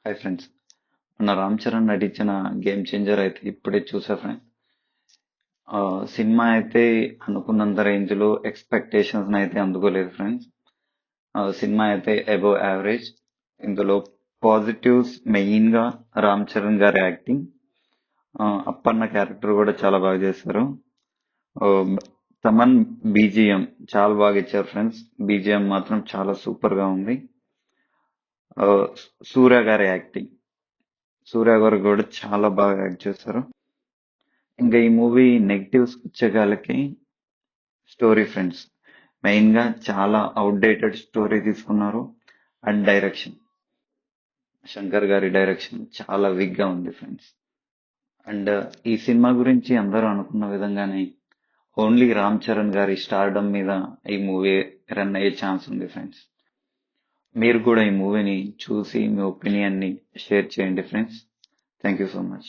Hi friends. మన రామ్ చరణ్ నటించిన game changer అయితే ఇప్పుడే చూసా ఫ్రెండ్స్. సినిమా అయితే అనుకున్నంత రేంజ్ లో ఎక్స్పెక్టేషన్స్ అయితే అందుకోలేదు ఫ్రెండ్స్. సినిమా అయితే అబౌవ్ యావరేజ్. ఇందులో పాజిటివ్స్ మెయిన్ గా రామ్ చరణ్ గారి యాక్టింగ్, అప్పన్న క్యారెక్టర్ కూడా చాలా బాగా చేశారు. ఆ, తమన్ బీజిఎం చాలా బాగా ఇచ్చారు ఫ్రెండ్స్. బీజిఎం మాత్రం చాలా సూపర్ గా ఉంది. ఆ, సూర్య గారి యాక్టింగ్, సూర్య గారు కూడా చాలా బాగా యాక్ట్ చేశారు. ఇంకా ఈ మూవీ నెగిటివ్స్ వచ్చేగాలకి స్టోరీ ఫ్రెండ్స్. మెయిన్ గా చాలా అవుట్డేటెడ్ స్టోరీ తీసుకున్నారు. అండ్ డైరెక్షన్, శంకర్ గారి డైరెక్షన్ చాలా వీక్ గా ఉంది ఫ్రెండ్స్. అండ్ ఈ సినిమా గురించి అందరూ అనుకున్న విధంగానే ఓన్లీ రామ్ చరణ్ గారి స్టార్డమ్ మీద ఈ మూవీ రన్ అయ్యే ఛాన్స్ ఉంది ఫ్రెండ్స్. మీరు కూడా ఈ మూవీని చూసి మీ ఒపీనియన్ ని షేర్ చేయండి friends. Thank you so much.